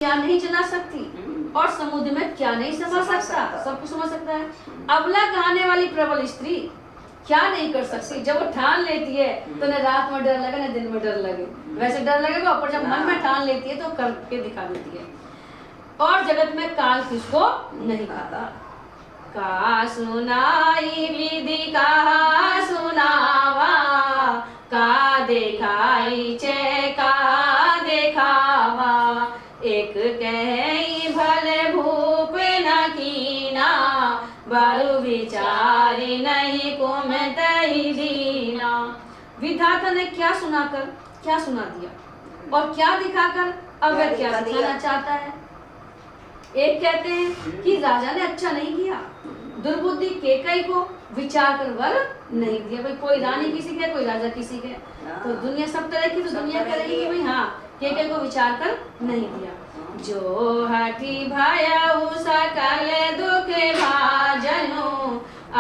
क्या नहीं चला सकती और समुद्र में क्या नहीं समझ सकता, सब कुछ समझ सकता है। अबला कहने वाली प्रबल स्त्री क्या नहीं कर सकती। जब वो ठान लेती है तो न रात में डर लगे न दिन में डर लगे, वैसे डर लगेगा, पर जब मन में ठान लेती है तो करके दिखा देती है। और जगत में काल किसको नहीं खाता। का सुनाई विधि का सुनावा, का देखाई चे का देखावा, एक कहे भले भूप न कीना, बारु विचारी नहीं कुमतहि दीना। विधाता ने क्या सुनाकर क्या सुना दिया और क्या दिखाकर अब वह क्या दिखाना चाहता है। एक कहते हैं कि राजा ने अच्छा नहीं किया, दुर्बुद्धि केकई को विचार कर वर नहीं दिया। भाई कोई रानी किसी के, कोई राजा किसी के, तो दुनिया सब तरह की, तो दुनिया करेगी कि भाई हाँ केकई को विचार कर नहीं दिया। जो हठी भयउ सकल दुख भाजनु,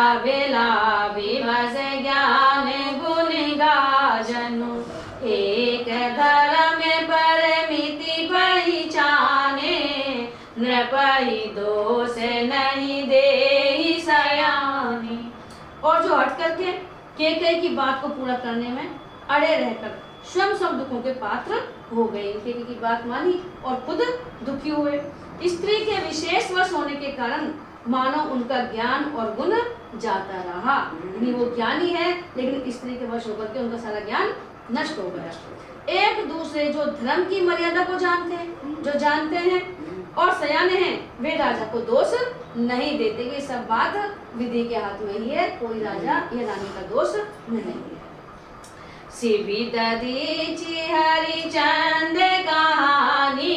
अबेला विवश ज्ञान गुण गाजनु, एक धर्म परमिति पहचाने, नृपहि दोष नहीं देहि सयानी। और जो हट करके केकई की बात को पूरा करने में अड़े रहकर स्वयं सब दुखों के पात्र हो गए। केकई की बात मानी और खुद दुखी हुए। स्त्री के विशेष वश होने के कारण मानो उनका ज्ञान और गुण जाता रहा। यानी वो ज्ञानी है लेकिन स्त्री के वश होकर के उनका सारा ज्ञान नष्ट हो गया। एक दूसरे जो धर्म की मर्यादा को जानते हैं, जो जानते हैं और सयाने हैं, वे राजा को दोष नहीं देते। ये सब बात विधि के हाथ में ही है, कोई राजा या रानी का दोष नहीं है। शिवी दधीचि हरिचंद कहानी,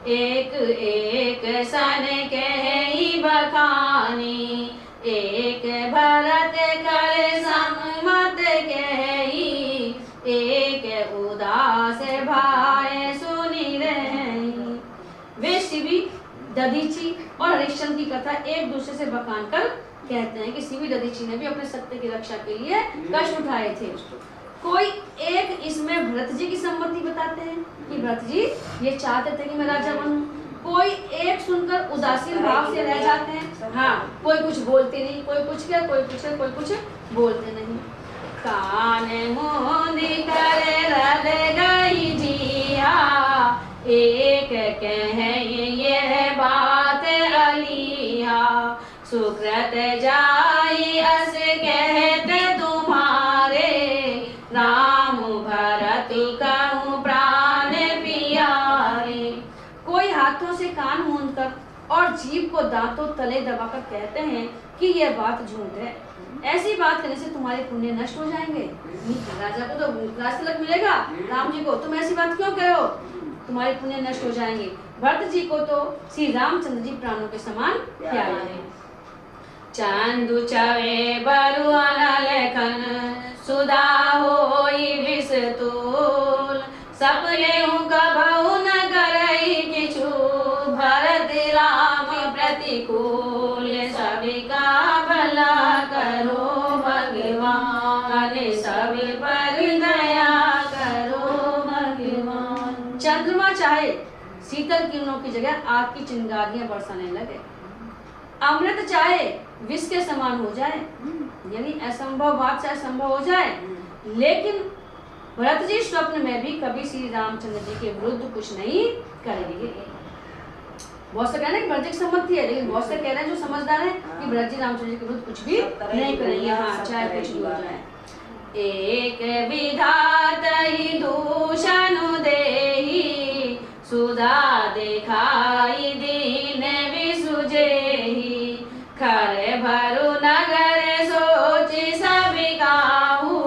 एक एक सन कहि बखानी, एक भरत कर सम्मत कहि, एक उदास भाई सुनि रही। वे शिवी दधीचि और हरिश्चंद्र की कथा एक दूसरे से बखान कर कहते हैं कि शिवी दधीचि ने भी अपने सत्य की रक्षा के लिए कष्ट उठाए थे। कोई एक इसमें भरत जी की सम्मति बताते हैं कि भरत जी ये चाहते थे कि मैं राजा बनूं। कोई एक सुनकर उदासीन भाव से रह जाते हैं। हाँ, कोई कुछ बोलते नहीं, कोई कुछ क्या, कोई कुछ कोई कुछ बोलते नहीं। कान मूंदी करे रल गई जिया, एक कहे ये बात अलिया, सुकृत जाई अस कहते तुम्हारे, राम भरत कहूँ प्राण पियारे। कोई हाथों से कान मूंदकर और जीभ को दांतों तले दबाकर कहते हैं कि यह बात झूठ है। ऐसी बात करने से तुम्हारे पुण्य नष्ट हो जाएंगे। राजा को तो राजतिलक मिलेगा, राम जी को तुम ऐसी बात क्यों कह हो, तुम्हारे पुण्य नष्ट हो जाएंगे। भरत जी को तो श्री रामचंद्र जी प्राणों के समान प्यारे हैं। चंदु चवे बरुआन लेखन, सुधा होई विषतूल, सपने कबहु न करई किछु, भरत राम प्रतिकूल, सभी का भला करो भगवान, सभी पर दया करो भगवान। चंद्रमा चाहे शीतल किरणों की जगह आग की चिंगारियां बरसाने लगे, अमृत चाहे विष के समान हो जाए, यानी असंभव बात से असंभव हो जाए, लेकिन भरत जी स्वप्न में भी कभी श्री रामचंद्र जी के विरुद्ध कुछ नहीं करेंगे। बहुत से कह रहे हैं कि भरत जी की सम्मति है, लेकिन बहुत से कह रहे हैं जो समझदार है कि भरत जी रामचंद्र जी के विरुद्ध कुछ भी नहीं करेंगे। हाँ, चाहे कुछ भी हो जाए। एक विधाता ही दूषण देहि, सुधा दिखाई दीन विसुजेहि, खर भरु नगर सोचि सभी काहू,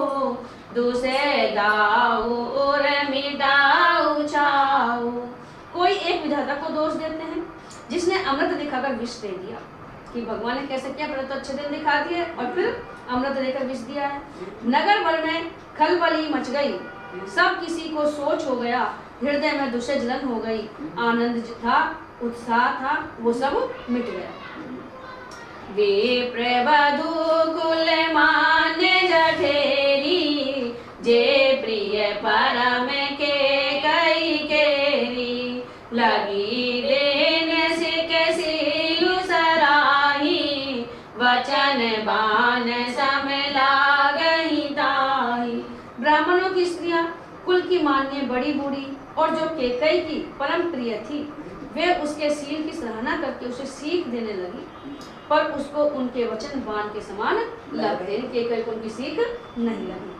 दूसरे दाऊ और मिटाऊ छाऊ। कोई एक विधाता को दोष देते हैं जिसने अमृत दिखाकर विष दे दिया कि भगवान ने कैसे किया, पहले तो अच्छे दिन दिखा दिए और फिर अमृत देकर विष दिया है। नगर भर में खलबली मच गई, सब किसी को सोच हो गया, हृदय में दुष्ट जलन हो गई, आनंद था उत्साह था वो सब मिट गया। विप्र वधू कुल मान जठेरी, जे प्रिय परम के कई केरी, लगी देने से कैसी सराही, वचन बान सम लागहि ताही। ब्राह्मणों की स्त्रियां कुल की मान्य बड़ी बूढ़ी और जो केकई की परम प्रिय थी, वे उसके शील की सराहना करके उसे सीख देने लगी, पर उसको उनके वचन बाण के समान लग गए। केकई को उनकी सीख नहीं लगी।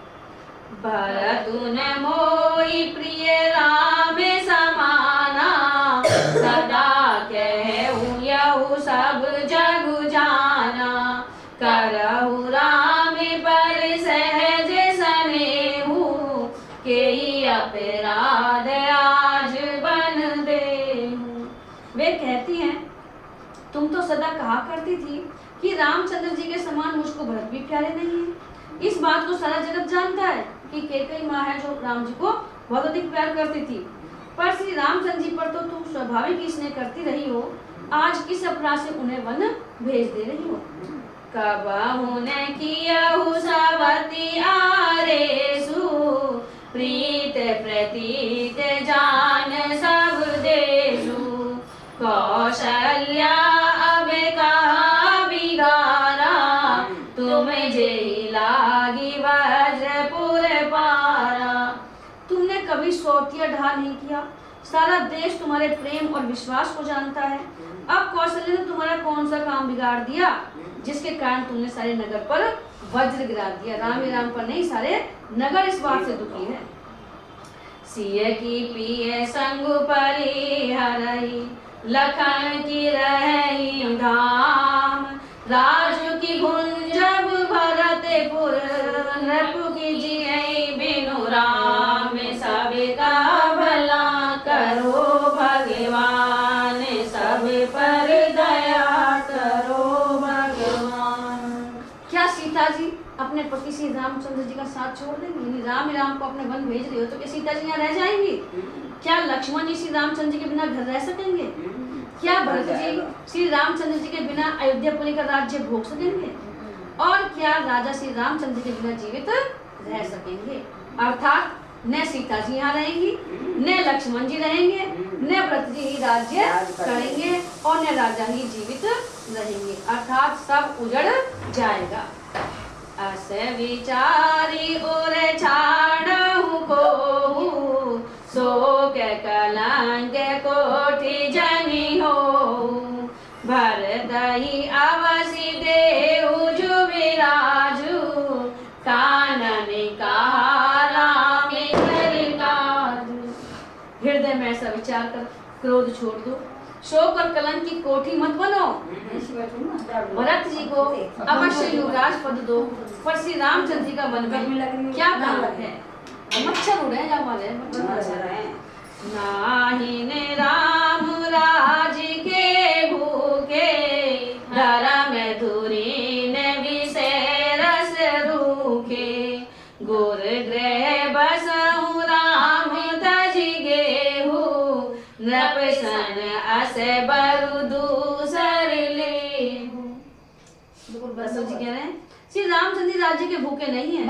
भरतुन मोहि प्रिय राम समाना, सदा कहूँ यहु सब जग जाना। करहु राम पर सहज सनेहु, केहि अपराध आज बन देहु। वे कहती हैं, तुम तो सदा कहा करती थी कि रामचंद्र जी के समान मुझको भरत भी प्यारे नहीं है। इस बात को सारा जगत जानता है कि केकई माँ है जो राम जी को बहुत अधिक प्यार करती थी, पर श्री रामचंद्र जी पर तो तुम स्वाभाविक स्नेह करती रही हो, आज किस अपराध से उन्हें वन भेज दे रही हो। कबहु न कियहु सवति आरेसु, प्रीत प्रतीत जान सब देसु। कौशल्या अब कहा बिगारा, तुम जेहि लागी वज्रपुर पारा। तुमने कभी सौतिया ढा नहीं किया, सारा देश तुम्हारे प्रेम और विश्वास को जानता है। अब कौशल्या ने तुम्हारा कौन सा काम बिगाड़ दिया जिसके कारण तुमने सारे नगर पर वज्र गिरा दिया। राम ही राम पर नहीं, सारे नगर इस बात से दुखी है। सिय की पिय संग परिहरहि, लखन की रही धाम। राजू की गुंजब भरतपुर, नृपु की जियहि बिनु राम। सबका भला करो भगवान, सब पर दया करो भगवान। क्या सीता जी अपने पति श्री रामचंद्र जी का साथ छोड़ देंगी? राम ही राम को अपने वन भेज रही हो तो क्या सीता जी यहाँ रह जाएंगी? क्या लक्ष्मण जी श्री रामचंद्र जी के बिना घर रह सकेंगे? क्या भरत जी श्री रामचंद्र जी के बिना अयोध्यापुरी का राज्य भोग सकेंगे? और क्या राजा श्री रामचंद्र के बिना जीवित रह सकेंगे? अर्थात न सीता जी यहाँ रहेंगी, न लक्ष्मण जी रहेंगे, न भरत जी ही राज्य करेंगे और न राजा ही जीवित रहेंगे। अर्थात सब उजड़ जाएगा। अस विचारी और छाड़हु कोहु, शोक कलंक कोटि जनि होहु। भरत ही अवसि देहु जुबिराजु, कानन कहा राम करि काजु। हृदय में ऐसा विचार कर क्रोध छोड़ दो, शोक और कलंक की कोठी मत बनो। भरत जी को अवश्य युवराज पद दो, पर श्री रामचंद्र जी का मन में क्या काम है? मच्छर उड़े या हमारे मच्छर है। नाहिन राम राज के भूखे, धर्म धुरीन विषय रस रूखे। गुर गृह बसहु राम तज गेहु, नृपसन अस बरु दूसर लेहु। बसु जी कह रहे हैं श्री रामचंद्र राज्य के भूखे नहीं हैं,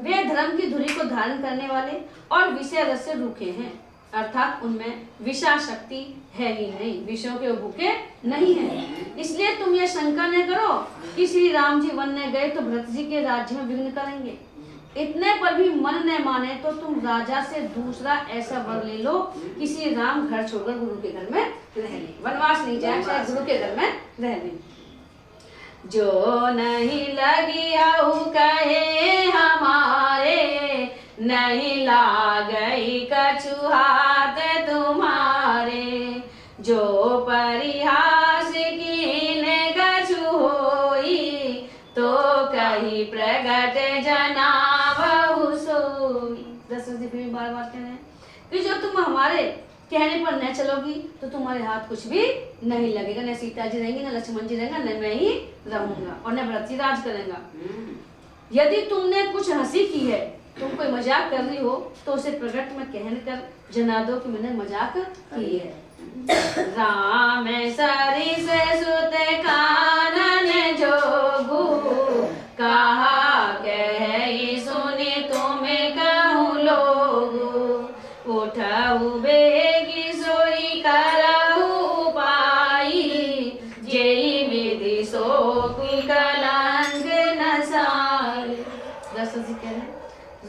वे धर्म की धुरी को धारण करने वाले और विषय रस से रूखे हैं। अर्थात उनमें विषा शक्ति है ही नहीं, विषयों के भूखे नहीं है। इसलिए तुम ये शंका न करो कि श्री राम जी वन में गए तो भरत जी के राज्य में विघ्न करेंगे। इतने पर भी मन न माने तो तुम राजा से दूसरा ऐसा वर ले लो कि श्री राम घर छोड़कर गुरु के घर में रह ले, वनवास नहीं जाए, चाहे गुरु के घर में रह ले। जो नहीं लगी हऊ कहे हमारे, नहीं लागई कछु हाथ तुम्हारे। जो परिहास कीन कछु होई, तो कही प्रगट जनावहु सोई। दशरथ जी भी बार बार कह रहे हैं कि जो तुम हमारे कहने पर न चलोगी तो तुम्हारे हाथ कुछ भी नहीं लगेगा। न सीता जी रहेंगी, न लक्ष्मण जी रहेंगे, न मैं ही रहूंगा और न भरत जी राज करेगा। यदि तुमने कुछ हंसी की है, तुम कोई मजाक कर रही हो, तो उसे प्रकट में कहकर जना दो कि मैंने मजाक की है। राम सरिस सुत कानन जोगु, कहा कहि सुनि तुम कहूँ लोगु। उठऊ बेगी सोई का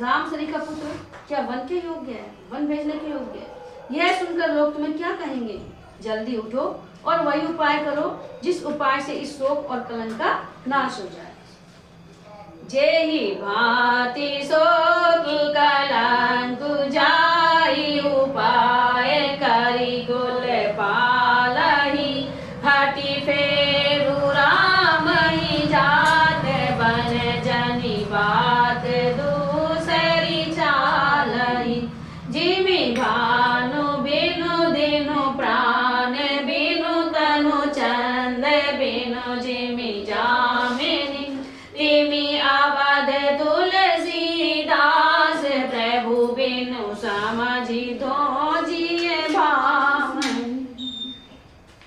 राम सरी का पुत्र क्या वन के योग्य है, वन भेजने के योग्य है? यह सुनकर लोग तुम्हें क्या कहेंगे? जल्दी उठो और वही उपाय करो जिस उपाय से इस शोक और कलंक का नाश हो जाए। जेहि भांति शोक कलंक जाई, उपाय करी कुल पालहि। हटि फेरु राम ही जात, बन जनि बात दूसरी चालहि। जिमि भानु बिनु दिनु प्राण, बिनु तनु चंद, बिनु जिमि जामिनी। तिमि अवध तुलसीदास, प्रभु बिनु समझि दो जिए भामहि।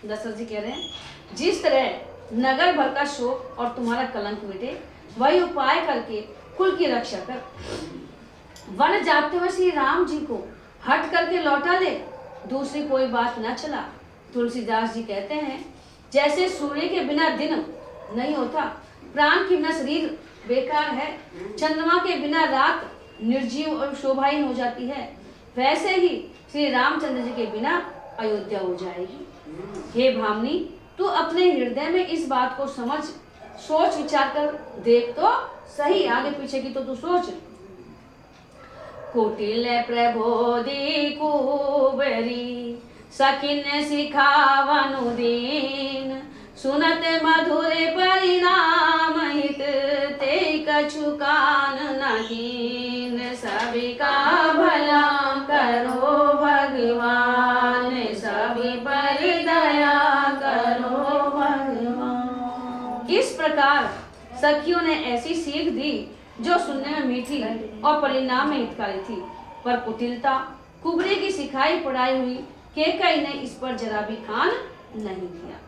दशरथ जी कह रहे हैं, जिस तरह नगर भर का शोक और तुम्हारा कलंक मिटे, वही उपाय करके कुल की रक्षा कर। वन जाते हुए श्री राम जी को हट करके लौटा ले, दूसरी कोई बात न चला। तुलसीदास जी कहते हैं, जैसे सूर्य के बिना दिन नहीं होता, प्राण के बिना शरीर बेकार है, चंद्रमा के बिना रात निर्जीव और शोभाहीन हो जाती है, वैसे ही श्री रामचंद्र जी के बिना अयोध्या हो जाएगी। हे भामनी, तू अपने हृदय में इस बात को समझ, सोच विचार कर देख तो सही, आगे पीछे की तो तू सोच। कुटिल प्रबोधि कुबरी, सखिन सिखावनु दीन। सुनत मधुर परिणाम हित, ते कछु कान नहीन। सभी का भला करो भगवान, सभी पर दया करो भगवान। इस प्रकार सखियों ने ऐसी सीख दी जो सुनने में मीठी और परिणाम में हितकारी थी, पर कुटिलता कुबरी की सिखाई पढ़ाई हुई कैकेयी ने इस पर जरा भी कान नहीं दिया।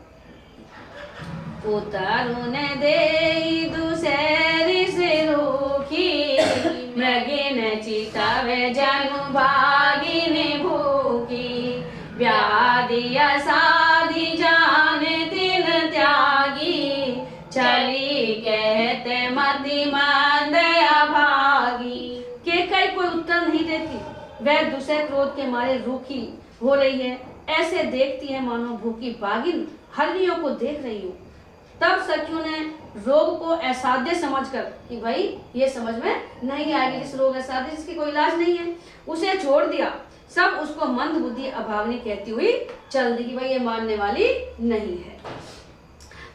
उतरुन देई दुसरी से रूखी, मृगिन चितवे जनु भागिन भूखी। व्याधिया साधि जान तिन त्यागी, चली कहते मति मंद अभागी। कैकेयी कोई उत्तर नहीं देती, वह दूसरे क्रोध के मारे रूखी हो रही है, ऐसे देखती है मानो भूखी बागिन हरिणियों को देख रही हो। तब सखियों ने रोग को असाध्य समझकर कि भाई ये समझ में नहीं आएगी, जिस रोग असाध्य जिसकी कोई इलाज नहीं है, उसे छोड़ दिया। सब उसको मंद बुद्धि अभागिनी कहती हुई चल दी कि भाई ये मानने वाली नहीं है।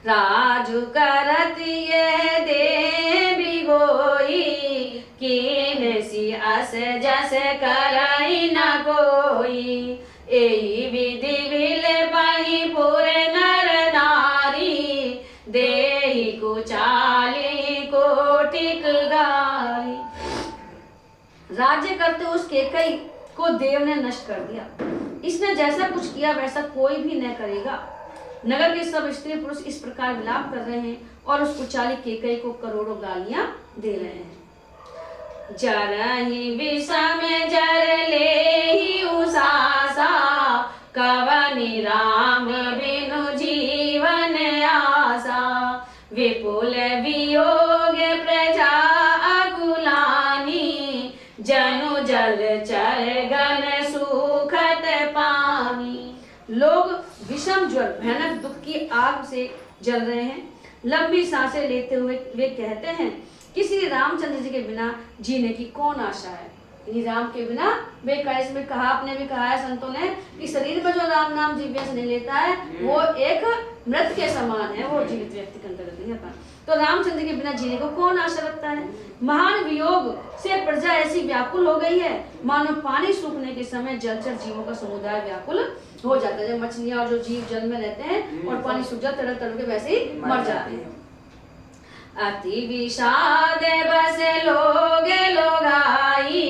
राजू करत ये देवी गोई, कीन सी अस जस करई न कोई। एही विधि विल पाई पूरे नर नारी, देहि को चाली कोटिक गाई। राज्य करते उस कैकेयी को देव ने नष्ट कर दिया। इसने जैसा कुछ किया वैसा कोई भी न करेगा। नगर के सब स्त्री पुरुष इस प्रकार विलाप कर रहे हैं और उस कुचाली कैकेयी को करोड़ों गालियां दे रहे हैं। जरहि विषम जर लेहि उसासा, कवनि राम बिनु जीवन आसा। विपुल वियोग प्रजा अकुलानी, जनु जल चर गन सुखत पानी। लोग विषम ज्वर भयानक दुख की आग से जल रहे हैं। लंबी सांसें लेते हुए वे कहते हैं कि श्री रामचंद्र जी के बिना जीने की कौन आशा है। श्री राम के बिना बेकार। इसमें कहा, आपने भी कहा है संतों ने कि शरीर में जो राम नाम जीव्य से नहीं लेता है वो एक मृत के समान है, वो जीवित व्यक्ति के अंतर्गत नहीं आता। तो रामचंद्र के बिना जीने को कौन आशा रखता है। महान वियोग से प्रजा ऐसी व्याकुल हो गई है मानो पानी सूखने के समय जलचर जीवों का समुदाय व्याकुल हो जाता है। जब मछलियां और जो जीव जल में रहते हैं और पानी सूख जाता है, तड़प के वैसे ही मर जाते हैं। अति विषाद बस लोग लोगाई,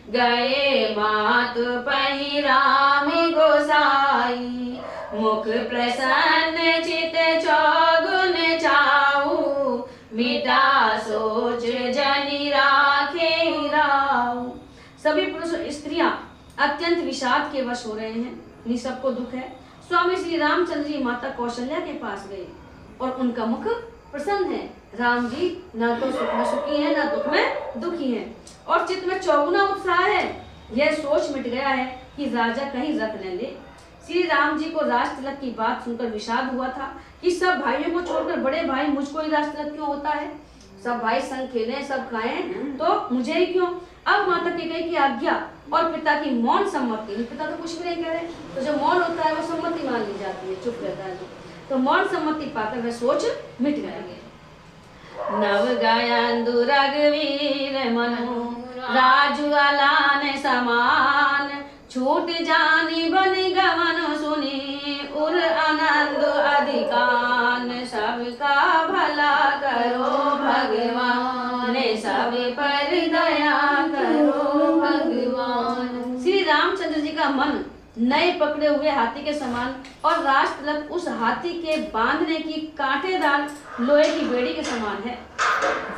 गए मात पहि राम गोसाई। मुख प्रसन्न चित चौगुन चाऊ, मिटा सोच जनि राखे राऊ। सभी पुरुष स्त्रियां अत्यंत विषाद के वश हो रहे हैं। इन सबको दुख है। स्वामी श्री रामचंद्र जी माता कौशल्या के पास गए और उनका मुख प्रसन्न है। राम जी ना तो सुख में सुखी है, ना दुख में दुखी है, और चित्त में चौगुना उत्साह है। यह सोच मिट गया है कि राजा कहीं रख न ले। श्री राम जी को राज तिलक की बात सुनकर विषाद हुआ था कि सब भाइयों को छोड़कर बड़े भाई मुझको ही राज तिलक क्यों होता है। सब भाई संग खेलें, सब खाएं, तो मुझे ही क्यों। अब माता कैकेयी की आज्ञा और पिता की मौन सम्मति, पिता तो कुछ भी नहीं कह रहे, तो जो मौन होता है वो सम्मति मान ली जाती है, चुप रहता है तो मौन सम्मति पाकर वह सोच मिट गया। नव गायंदु रघुवीर मनु राजु अलान समान, छूट जानी बन गवन सुनी उर आनंद अधिकान। सबका भला करो भगवान, सब पर दया करो भगवान। श्री रामचंद्र जी का मन नए पकड़े हुए हाथी के समान और राज तिलक उस हाथी के बांधने की कांटेदार लोहे की बेड़ी के समान है।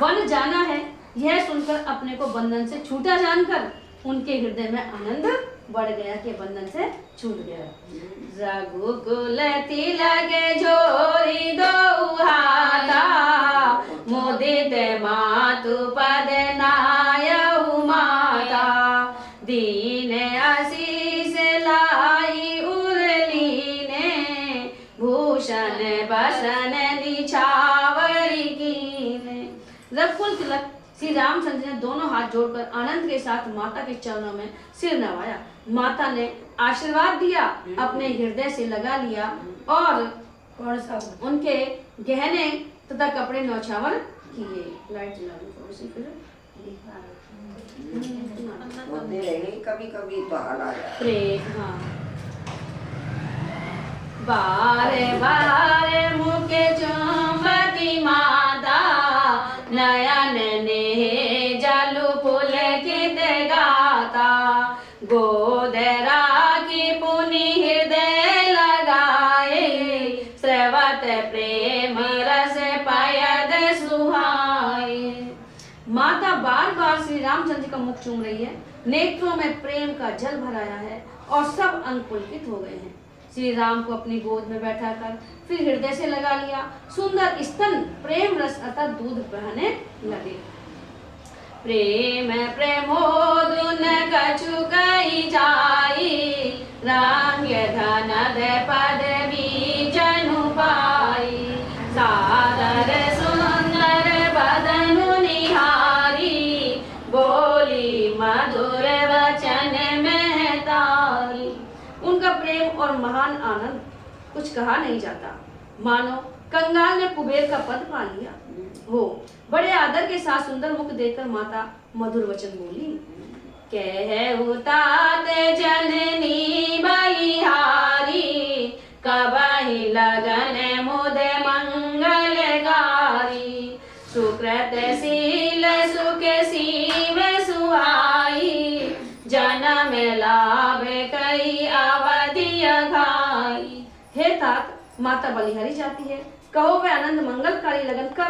वन जाना है यह सुनकर अपने को बंधन से छूटा जानकर उनके हृदय में आनंद बढ़ गया कि बंधन से छूट गया। रघुकुल तिलक जोरी दो हाथा, मुदित मातु पद नायउ माता। दीन आशीष लाई उरलीने, भूषण बसन निछावरी कीने। रघुकुल तिलक श्री रामचंद्र ने दोनों हाथ जोड़कर आनंद के साथ माता के चरणों में सिर नवाया। माता ने आशीर्वाद दिया, अपने हृदय से लगा लिया और उनके गहने तथा कपड़े न्यौछावर किए। लाइट जला दो थोड़ी सी फिर कभी कभी तो हाल आ जाए। प्रेम हाँ बारे बारे मुके चुंबती माता, नयन ने जलु फूल कित गाता। गोद राखी पुनि हृदय लगाए, स्रवत प्रेम रस पयद सुहाए। माता बार बार श्री रामचंद्र का मुख चूम रही है, नेत्रों में प्रेम का जल भराया है और सब अंग पुलकित हो गए हैं। श्री राम को अपनी गोद में बैठाकर फिर हृदय से लगा लिया। सुंदर स्तन प्रेम रस अतः दूध बहने लगे। प्रेम प्रेमोदुन कछु कही जाई, राम्य धनद पदवी जनु पाई। सादर सुंदर बदनु निहारी, बोली मधुर वचन में तारी। उनका प्रेम और महान आनंद कुछ कहा नहीं जाता, मानो कंगाल ने कुबेर का पद पा लिया हो। बड़े आदर के साथ सुंदर मुख देकर माता मधुर वचन बोली। कहु तात जननी बलिहारी, कबहि लगन मुद मंगलकारी। सुकृत शील सुख सीव सुहाई, जन्म लाभ कई अवधि अघाई। हे तात माता बलिहारी जाती है, कहो वे आनंद मंगलकारी लगन कब